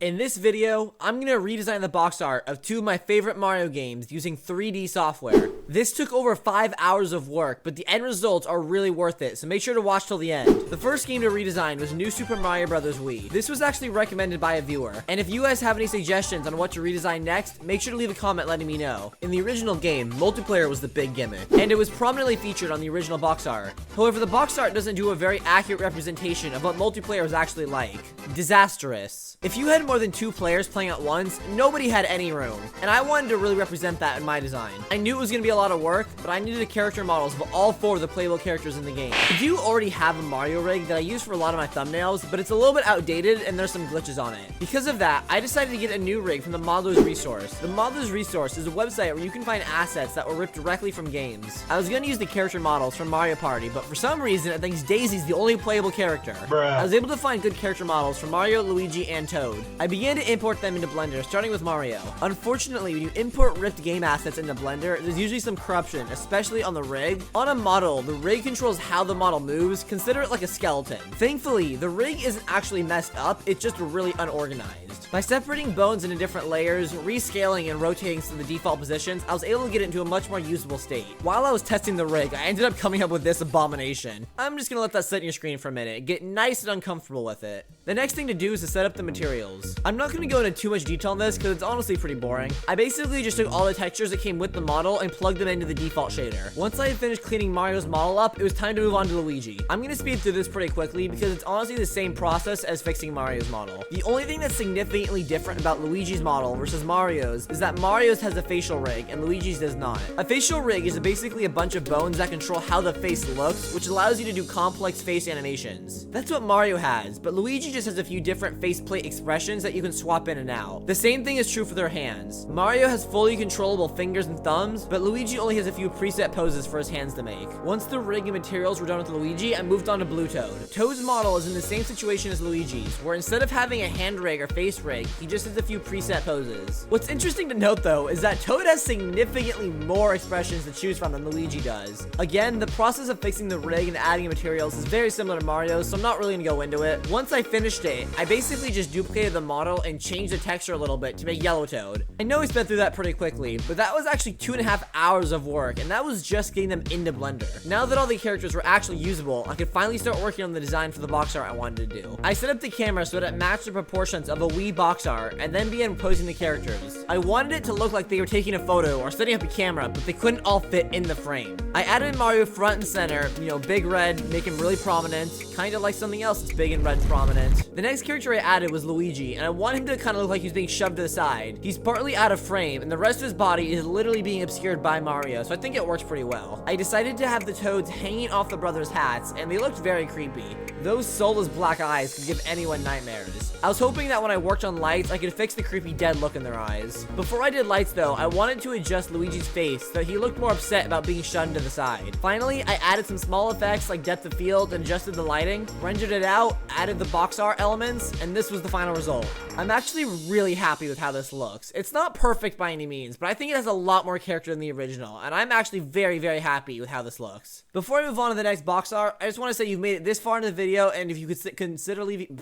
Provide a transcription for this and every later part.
In this video, I'm gonna redesign the box art of two of my favorite Mario games using 3D software. This took over 5 hours of work, but the end results are really worth it, so make sure to watch till the end. The first game to redesign was New Super Mario Bros. Wii. This was actually recommended by a viewer, and if you guys have any suggestions on what to redesign next, make sure to leave a comment letting me know. In the original game, multiplayer was the big gimmick, and it was prominently featured on the original box art. However, the box art doesn't do a very accurate representation of what multiplayer is actually like. Disastrous. If you had more than 2 players playing at once, nobody had any room, and I wanted to really represent that in my design. I knew it was going to be a lot of work, but I needed character models of all 4 of the playable characters in the game. I do already have a Mario rig that I use for a lot of my thumbnails, but it's a little bit outdated and there's some glitches on it. Because of that, I decided to get a new rig from the Modeler's Resource. The Modeler's Resource is a website where you can find assets that were ripped directly from games. I was going to use the character models from Mario Party, but for some reason, I think Daisy's the only playable character. I was able to find good character models from Mario, Luigi, and Toad. I began to import them into Blender, starting with Mario. Unfortunately, when you import ripped game assets into Blender, there's usually some corruption, especially on the rig. On a model, the rig controls how the model moves. Consider it like a skeleton. Thankfully, the rig isn't actually messed up, it's just really unorganized. By separating bones into different layers, rescaling and rotating to the default positions, I was able to get it into a much more usable state. While I was testing the rig, I ended up coming up with this abomination. I'm just gonna let that sit in your screen for a minute, get nice and uncomfortable with it. The next thing to do is to set up the materials. I'm not gonna go into too much detail on this because it's honestly pretty boring. I basically just took all the textures that came with the model and plugged them into the default shader. Once I had finished cleaning Mario's model up, it was time to move on to Luigi. I'm gonna speed through this pretty quickly because it's honestly the same process as fixing Mario's model. The only thing that's significantly different about Luigi's model versus Mario's is that Mario's has a facial rig and Luigi's does not. A facial rig is basically a bunch of bones that control how the face looks, which allows you to do complex face animations. That's what Mario has, but Luigi just has a few different faceplate expressions that you can swap in and out. The same thing is true for their hands. Mario has fully controllable fingers and thumbs, but Luigi only has a few preset poses for his hands to make. Once the rig and materials were done with Luigi, I moved on to Blue Toad. Toad's model is in the same situation as Luigi's, where instead of having a hand rig or face rig, he just has a few preset poses. What's interesting to note though is that Toad has significantly more expressions to choose from than Luigi does. Again, the process of fixing the rig and adding materials is very similar to Mario's, so I'm not really gonna go into it. Once I finished it, I basically just duplicated the model and changed the texture a little bit to make Yellow Toad. I know we sped through that pretty quickly, but that was actually 2.5 hours of work, and that was just getting them into Blender. Now that all the characters were actually usable, I could finally start working on the design for the box art I wanted to do. I set up the camera so that it matched the proportions of a Wii box art, and then began posing the characters. I wanted it to look like they were taking a photo or setting up a camera, but they couldn't all fit in the frame. I added Mario front and center, you know, big red, make him really prominent, kind of like something else that's big and red and prominent. The next character I added was Luigi, and I want him to kind of look like he's being shoved to the side. He's partly out of frame, and the rest of his body is literally being obscured by Mario, so I think it works pretty well. I decided to have the Toads hanging off the brothers' hats, and they looked very creepy. Those soulless black eyes could give anyone nightmares. I was hoping that when I worked on lights, I could fix the creepy dead look in their eyes. Before I did lights though, I wanted to adjust Luigi's face so that he looked more upset about being shunned to the side. Finally, I added some small effects like depth of field and adjusted the lighting, rendered it out, added the box art elements, and this was the final result. I'm actually really happy with how this looks. It's not perfect by any means, but I think it has a lot more character than the original, and I'm actually very, very happy with how this looks. Before I move on to the next box art, I just want to say you've made it this far into the video, and if you could consider leaving...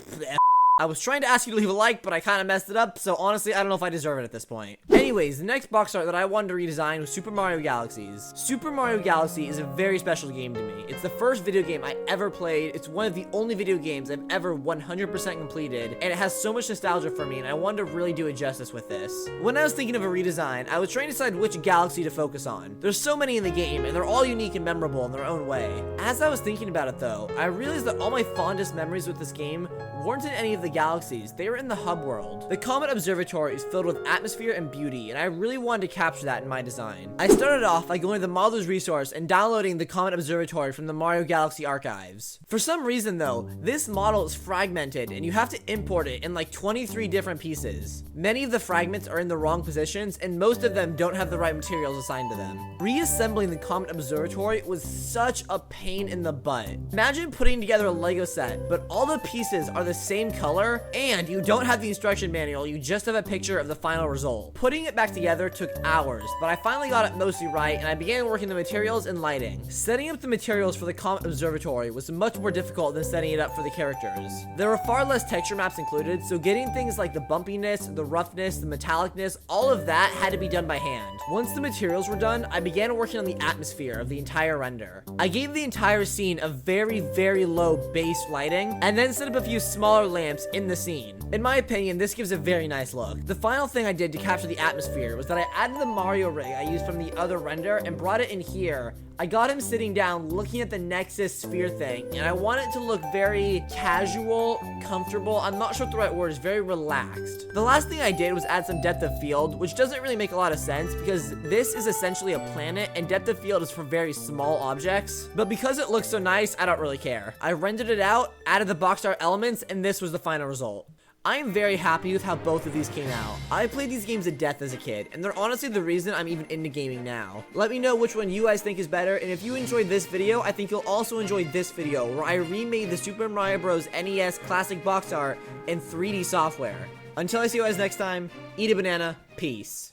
I was trying to ask you to leave a like, but I kind of messed it up, so honestly, I don't know if I deserve it at this point. Anyways, the next box art that I wanted to redesign was Super Mario Galaxies. Super Mario Galaxy is a very special game to me. It's the first video game I ever played, it's one of the only video games I've ever 100% completed, and it has so much nostalgia for me, and I wanted to really do it justice with this. When I was thinking of a redesign, I was trying to decide which galaxy to focus on. There's so many in the game, and they're all unique and memorable in their own way. As I was thinking about it though, I realized that all my fondest memories with this game weren't in any of the galaxies, they were in the hub world. The Comet Observatory is filled with atmosphere and beauty, and I really wanted to capture that in my design. I started off by going to the Modeler's Resource and downloading the Comet Observatory from the Mario Galaxy archives. For some reason though, this model is fragmented and you have to import it in like 23 different pieces. Many of the fragments are in the wrong positions and most of them don't have the right materials assigned to them. Reassembling the Comet Observatory was such a pain in the butt. Imagine putting together a Lego set, but all the pieces are the the same color, and you don't have the instruction manual, you just have a picture of the final result. Putting it back together took hours, but I finally got it mostly right, and I began working the materials and lighting. Setting up the materials for the Comet Observatory was much more difficult than setting it up for the characters. There were far less texture maps included, so getting things like the bumpiness, the roughness, the metallicness, all of that had to be done by hand. Once the materials were done, I began working on the atmosphere of the entire render. I gave the entire scene a very, very low base lighting, and then set up a few smaller lamps in the scene. In my opinion, this gives a very nice look. The final thing I did to capture the atmosphere was that I added the Mario rig I used from the other render and brought it in here. I got him sitting down looking at the Nexus sphere thing, and I want it to look very casual, comfortable. I'm not sure what the right word is, very relaxed. The last thing I did was add some depth of field, which doesn't really make a lot of sense because this is essentially a planet and depth of field is for very small objects. But because it looks so nice, I don't really care. I rendered it out, added the box art elements, and this was the final result. I am very happy with how both of these came out. I played these games to death as a kid, and they're honestly the reason I'm even into gaming now. Let me know which one you guys think is better, and if you enjoyed this video, I think you'll also enjoy this video, where I remade the Super Mario Bros. NES classic box art in 3D software. Until I see you guys next time, eat a banana, peace.